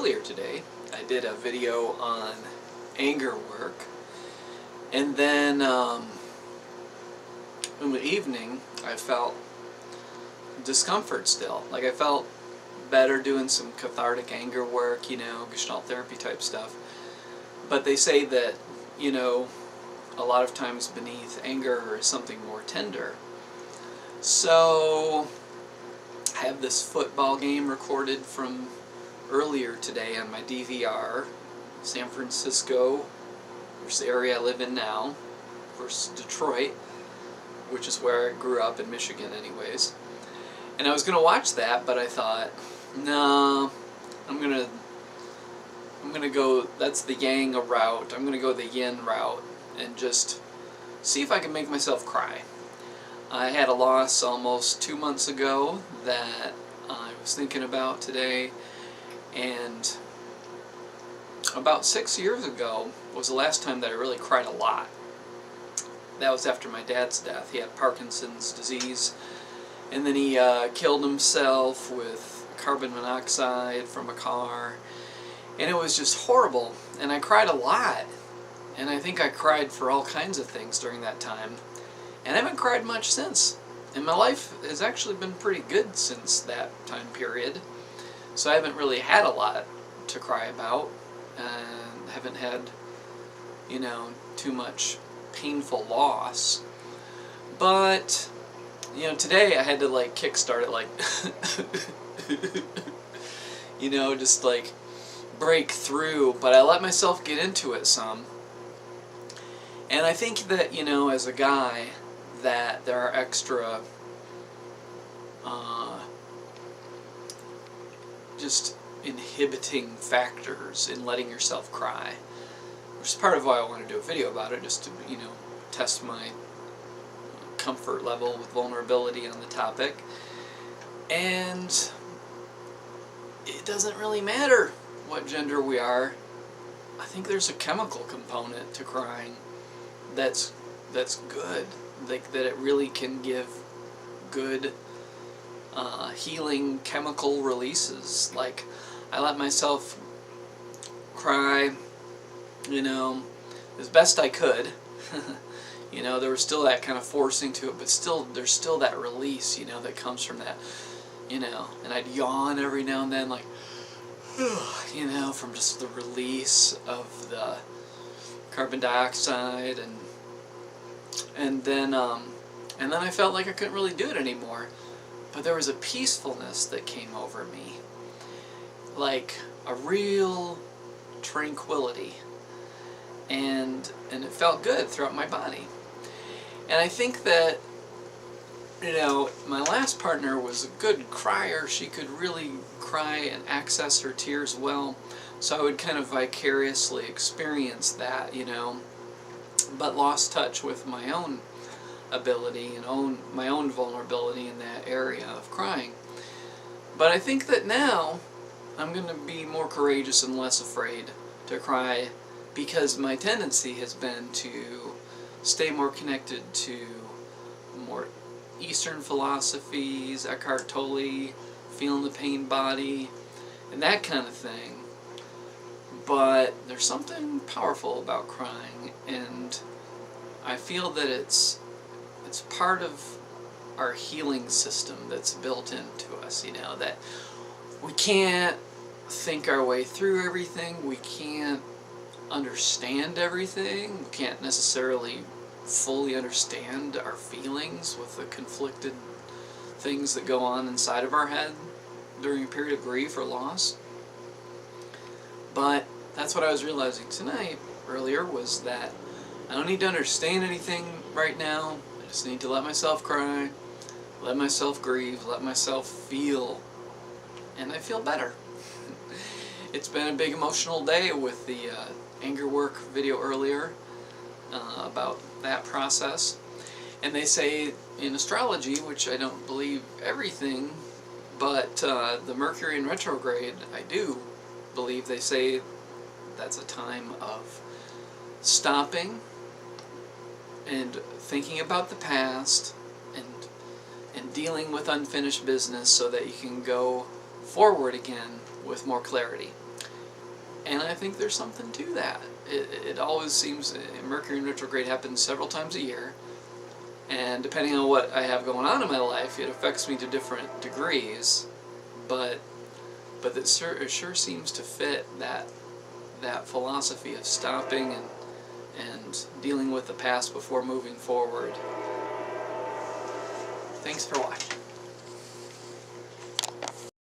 earlier today, I did a video on anger work, and then in the evening I felt discomfort still. Like I felt better doing some cathartic anger work, you know, Gestalt therapy type stuff. But they say that, you know, a lot of times beneath anger is something more tender. So I have this football game recorded from earlier today on my DVR, San Francisco, which is the area I live in now, versus Detroit, which is where I grew up in Michigan anyways. And I was going to watch that, but I thought, no, I'm gonna go, that's the yang route, I'm gonna go the yin route and just see if I can make myself cry. I had a loss almost 2 months ago that I was thinking about today, and about 6 years ago was the last time that I really cried a lot. That was after my dad's death. He had Parkinson's disease, and then he killed himself with carbon monoxide from a car, and it was just horrible, and I cried a lot, and I think I cried for all kinds of things during that time, and I haven't cried much since, and my life has actually been pretty good since that time period, so I haven't really had a lot to cry about, and haven't had, you know, too much painful loss. But you know, today I had to like kickstart it, like you know, just like break through, but I let myself get into it some. And I think that, you know, as a guy, that there are extra just inhibiting factors in letting yourself cry, which is part of why I want to do a video about it, just to, you know, test my comfort level with vulnerability on the topic. And it doesn't really matter what gender we are. I think there's a chemical component to crying that's good, like that it really can give good healing chemical releases. Like I let myself cry, you know, as best I could. You know, there was still that kind of forcing to it, but still, there's still that release, you know, that comes from that, you know, and I'd yawn every now and then, like, you know, from just the release of the carbon dioxide, and then I felt like I couldn't really do it anymore, but there was a peacefulness that came over me, like a real tranquility, and it felt good throughout my body. And I think that, you know, my last partner was a good crier. She could really cry and access her tears well, so I would kind of vicariously experience that, you know, but lost touch with my own ability and my own vulnerability in that area of crying. But I think that now I'm going to be more courageous and less afraid to cry, because my tendency has been to stay more connected to more Eastern philosophies, Eckhart Tolle, feeling the pain body, and that kind of thing. But there's something powerful about crying, and I feel that it's part of our healing system that's built into us, you know, that we can't think our way through everything, we can't understand everything, we can't necessarily fully understand our feelings with the conflicted things that go on inside of our head during a period of grief or loss. But that's what I was realizing tonight, earlier, was that I don't need to understand anything right now. I just need to let myself cry, let myself grieve, let myself feel, and I feel better. It's been a big emotional day with the anger work video earlier about that process. And they say in astrology, which I don't believe everything, but the Mercury in retrograde, I do believe they say that's a time of stopping and thinking about the past and dealing with unfinished business so that you can go forward again with more clarity. And I think there's something to that. It always seems, Mercury in retrograde happens several times a year, and depending on what I have going on in my life, it affects me to different degrees, but it sure seems to fit that philosophy of stopping and dealing with the past before moving forward. Thanks for watching.